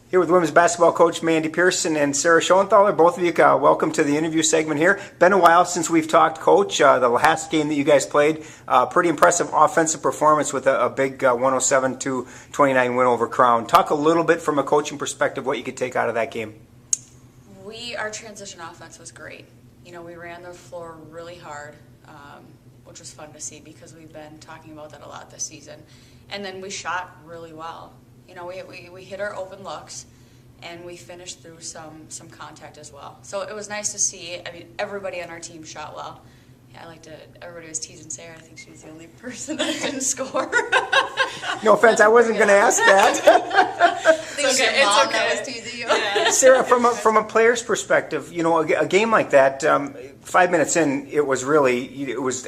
Here with women's basketball coach Mandy Pearson and Sara Schoenthaler. Both of you, welcome to the interview segment here. Been a while since we've talked, Coach. The last game that you guys played, pretty impressive offensive performance with a big 107-29 win over Crown. Talk a little bit from a coaching perspective what you could take out of that game. Our transition offense was great. We ran the floor really hard, which was fun to see because we've been talking about that a lot this season. And then we shot really well. We hit our open looks, and we finished through some contact as well. So it was nice to see. Everybody on our team shot well. Yeah, everybody was teasing Sarah. I think she was the only person that didn't score. No offense, I wasn't going to ask that. It's okay. That was teasing you. Yeah. Sarah, from a player's perspective, a game like that, 5 minutes in, it was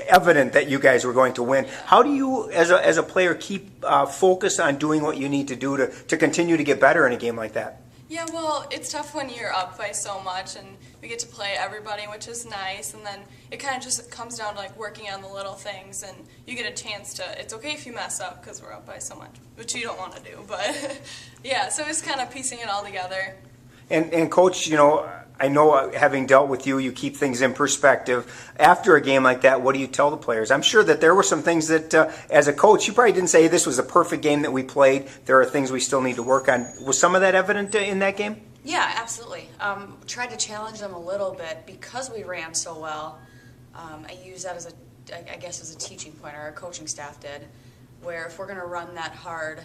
evident that you guys were going to win. How do you, as a player, keep focus on doing what you need to do to continue to get better in a game like that? Yeah, well, it's tough when you're up by so much, and we get to play everybody, which is nice, and then it kind of just comes down to working on the little things, and you get a chance to, it's okay if you mess up because we're up by so much, which you don't want to do, but yeah, so it's kind of piecing it all together. And Coach, I know having dealt with you, you keep things in perspective. After a game like that, what do you tell the players? I'm sure that there were some things that, as a coach, you probably didn't say this was a perfect game that we played. There are things we still need to work on. Was some of that evident in that game? Yeah, absolutely. Tried to challenge them a little bit because we ran so well. I use that as a teaching point, or our coaching staff did, where if we're going to run that hard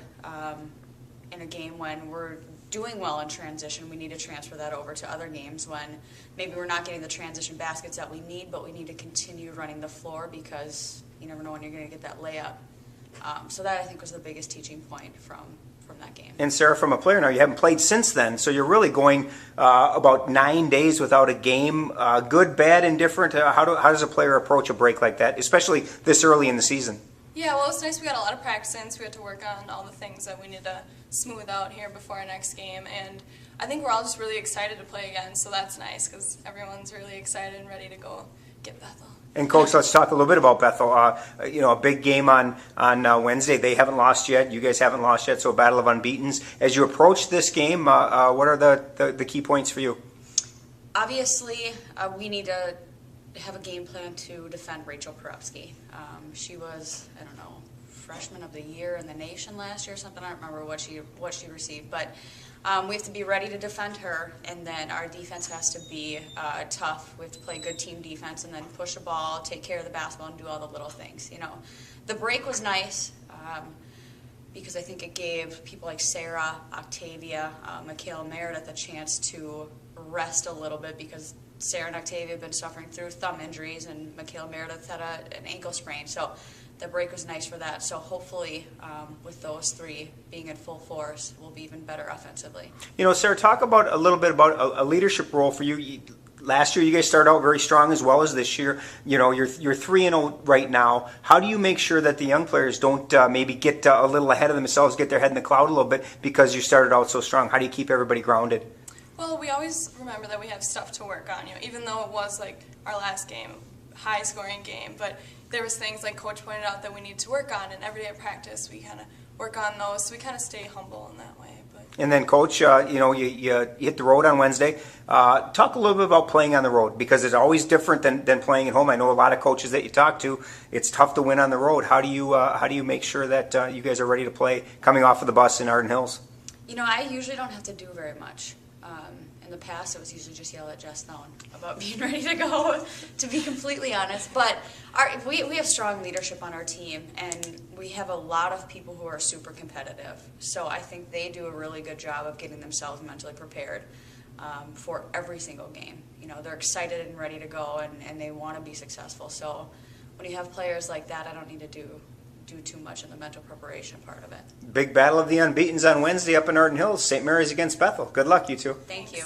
in a game when we're doing well in transition, we need to transfer that over to other games when maybe we're not getting the transition baskets that we need, but we need to continue running the floor because you never know when you're going to get that layup. So that, I think, was the biggest teaching point from that game. And Sarah, from a player now, you haven't played since then, so you're really going about 9 days without a game. Good, bad, indifferent. How does a player approach a break like that, especially this early in the season? Yeah, well, it's nice we got a lot of practice in, so we had to work on all the things that we need to smooth out here before our next game, and I think we're all just really excited to play again, so that's nice because everyone's really excited and ready to go get Bethel. And Coach, let's talk a little bit about Bethel. A big game on Wednesday. They haven't lost yet. You guys haven't lost yet, so a battle of unbeatens. As you approach this game, what are the key points for you? Obviously, we need to have a game plan to defend Rachel Perupski. She was, freshman of the year in the nation last year or something. I don't remember what she received, but we have to be ready to defend her, and then our defense has to be tough. We have to play good team defense and then push the ball, take care of the basketball, and do all the little things. The break was nice because I think it gave people like Sarah, Octavia, Michaela Meredith a chance to rest a little bit because Sarah and Octavia have been suffering through thumb injuries, and Michaela Meredith had an ankle sprain. So the break was nice for that. So hopefully with those three being in full force, we'll be even better offensively. Sarah, talk about a little bit about a leadership role for you. Last year, you guys started out very strong as well as this year. You're 3-0 right now. How do you make sure that the young players don't maybe get a little ahead of themselves, get their head in the cloud a little bit because you started out so strong? How do you keep everybody grounded? Well, we always remember that we have stuff to work on, even though it was our last game, high-scoring game, but there was things like Coach pointed out that we need to work on, and every day at practice we kind of work on those, so we kind of stay humble in that way. And then, Coach, you hit the road on Wednesday. Talk a little bit about playing on the road, because it's always different than playing at home. I know a lot of coaches that you talk to, it's tough to win on the road. How do you make sure that you guys are ready to play coming off of the bus in Arden Hills? I usually don't have to do very much. In the past, it was usually just yell at Jess Stone about being ready to go, to be completely honest. But we have strong leadership on our team, and we have a lot of people who are super competitive. So I think they do a really good job of getting themselves mentally prepared for every single game. They're excited and ready to go, and they want to be successful. So when you have players like that, I don't need to do too much in the mental preparation part of it. Big battle of the unbeatens on Wednesday up in Arden Hills. St. Mary's against Bethel. Good luck, you two. Thank you.